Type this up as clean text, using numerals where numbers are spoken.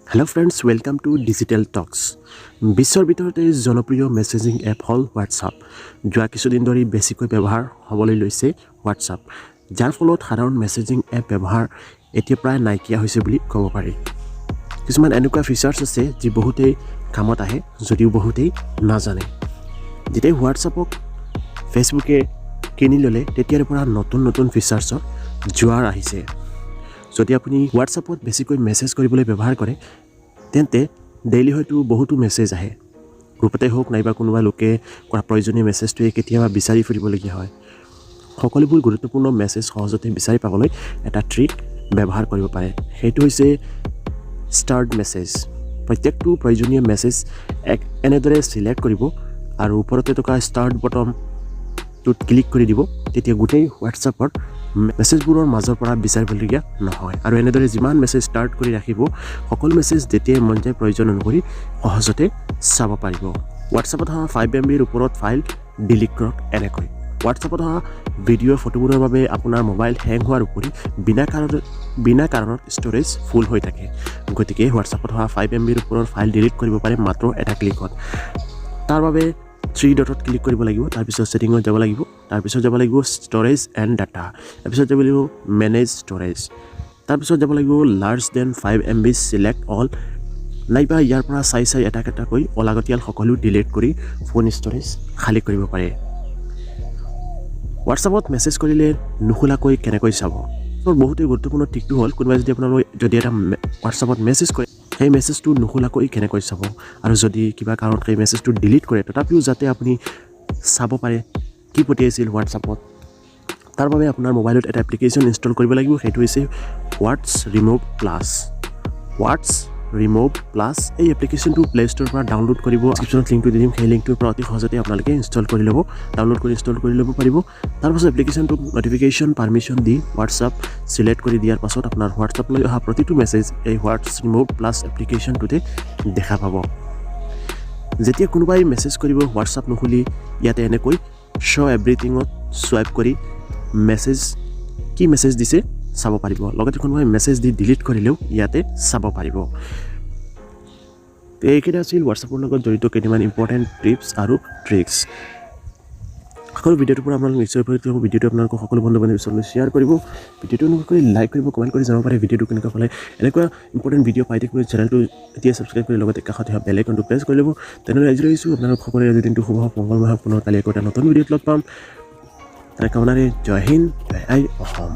Hello friends, welcome to Digital Talks. বিশ্বৰ ভিতৰতে জনপ্ৰিয় মেছেজিং এপ হ'ল WhatsApp. যোৱা কিছুদিন ধৰি বেছিকৈ ব্যৱহাৰ হ'বলৈ লৈছে WhatsApp. যাৰ ফলত সাধাৰণ মেছেজিং এপ ব্যৱহাৰ এতিয়া প্ৰায় নাইকিয়া হৈছে বুলি ক'ব পাৰি। কিছুমান এনেকুৱা ফিচাৰ্ছ আছে যি বহুতেই কামত আহে যদিও বহুতেই নাজানে। যেতিয়া WhatsAppক ফেচবুকে কিনি ল'লে তেতিয়াৰ পৰা নতুন ফিচাৰ্ছৰ জোৱাৰ আহিছে। যদি আপুনি WhatsAppত বেছিকৈ মেছেজ কৰিবলৈ ব্যৱহাৰ কৰে তেন্তে ডেইলি হয়তো বহুতো মেছেজ আহে গ্ৰুপতে হোক নাইবা কোনোবা লোকে কৰা প্ৰয়োজনীয় মেছেজটোৱে কেতিয়াবা বিচাৰি ফুৰিবলগীয়া হয় সকলোবোৰ গুৰুত্বপূৰ্ণ মেছেজ সহজতে বিচাৰি পাবলৈ এটা ট্ৰিক ব্যৱহাৰ কৰিব পাৰে সেইটো হৈছে ষ্টাৰ্ট মেছেজ প্ৰত্যেকটো প্ৰয়োজনীয় মেছেজ এনেদৰে সিলেক্ট কৰিব আৰু ওপৰতে থকা ষ্টাৰ্ট বটনটোত ক্লিক কৰি দিব তেতিয়া গোটেই WhatsAppৰ মেছেজবোৰৰ মাজৰ পৰা বিচাৰিবলগীয়া নহয় আৰু এনেদৰে যিমান মেছেজ ষ্টাৰ্ট কৰি ৰাখিব সকলো মেছেজ যেতিয়াই মন যায় প্ৰয়োজন অনুসৰি সহজতে চাব পাৰিব WhatsAppত অহা 5 MBৰ ওপৰত ফাইল ডিলিট কৰক এনেকৈ WhatsAppত অহা ভিডিঅ' ফটোবোৰৰ বাবে আপোনাৰ মোবাইল হেং হোৱাৰ উপৰি বিনা কাৰণত ষ্ট'ৰেজ ফুল হৈ থাকে গতিকে WhatsAppত অহা 5 MBৰ ওপৰৰ ফাইল ডিলিট কৰিব পাৰে মাত্ৰ এটা ক্লিকত তাৰ বাবে 3 ডটত ক্লিক কৰিব লাগিব তাৰপিছত সেটিংত যাব লাগিব তাৰপিছত যাব লাগিব ষ্ট'ৰেজ এণ্ড ডাটা তাৰপিছত যাব লাগিব মেনেজ ষ্ট'ৰেজ তাৰপিছত যাব লাগিব large then 5 MB select all নাইবা ইয়াৰ পৰা চাই এটা অলাগতিয়াল সকলো ডিলিট কৰি ফোন ষ্ট'ৰেজ খালী কৰিব পাৰে WhatsAppত মেছেজ কৰিলে নুখুলাকৈ কেনেকৈ চাব বহুতেই গুৰুত্বপূৰ্ণ ট্ৰিকটো হ'ল কোনোবাই যদি এটা WhatsAppত মেছেজ কৰে সেই মেছেজটো নুখুলাকৈ কেনেকৈ চাব আৰু যদি কিবা কাৰণত সেই মেছেজটো ডিলিট কৰে তথাপিও যাতে আপুনি চাব পাৰে কি পঠিয়াইছিল WhatsAppত তাৰ বাবে আপোনাৰ মোবাইলত এটা এপ্লিকেশ্যন ইনষ্টল কৰিব লাগিব সেইটো হৈছে হোৱাটছ ৰিমুভ প্লাছ এই এপ্লিকেশ্যনটো প্লে ষ্ট'ৰৰ পৰা ডাউনলোড কৰিব ডিছক্ৰিপশ্যনত লিংকটো দি দিম সেই লিংকটোৰ পৰা অতি সহজতে আপোনালোকে ইনষ্টল কৰি ল'ব পাৰিব তাৰপাছত এপ্লিকেশ্যনটোক নটিফিকেশ্যন পাৰ্মিশ্যন দি WhatsApp সিলেক্ট কৰি দিয়াৰ পাছত আপোনাৰ WhatsAppলৈ অহা প্ৰতিটো মেছেজ এই হোৱাটছ ৰিমুভ প্লাছ এপ্লিকেশ্যনটোতে দেখা পাব যেতিয়া কোনোবাই মেছেজ কৰিব WhatsApp নুখুলি ইয়াতে এনেকৈ শ্ব' এভৰিথিঙত চুৱাইপ কৰি কি মেছেজ দিছে চাব পাৰিব লগতে কোনোবাই মেছেজ দি ডিলিট কৰিলেও ইয়াতে চাব পাৰিব এইকেইটা আছিল WhatsAppৰ লগত জড়িত কেইটামান ইম্পৰ্টেণ্ট টিপছ আৰু ট্ৰিক্স সকলো ভিডিঅ'টোৰ পৰা আপোনালোকে নিশ্চয় উপকৃত হ'ব ভিডিঅ'টো আপোনালোকক সকলো বন্ধু বান্ধৱীৰ ওচৰলৈ শ্বেয়াৰ কৰিব ভিডিঅ'টো অনুগ্ৰহ কৰি লাইক কৰিব কমেণ্ট কৰি জনাব পাৰে ভিডিঅ'টো কেনেকুৱা পালে এনেকুৱা ইম্পৰ্টেণ্ট ভিডিঅ' পাই থাকিবলৈ চেনেলটো এতিয়া ছাবস্ক্ৰাইব কৰি লগতে কাষত থকা বেল আইকনটো প্ৰেছ কৰি ল'ব তেনেদৰে আজি আহিছোঁ আপোনালোক সকলোৰে আজি দিনটো শুভ হওক মংগলময় হওক পুনৰ কালি আকৌ এটা নতুন ভিডিঅ'ত লগ পাম তাৰে কামনাৰে জয় হিন্দ জয় আই অসম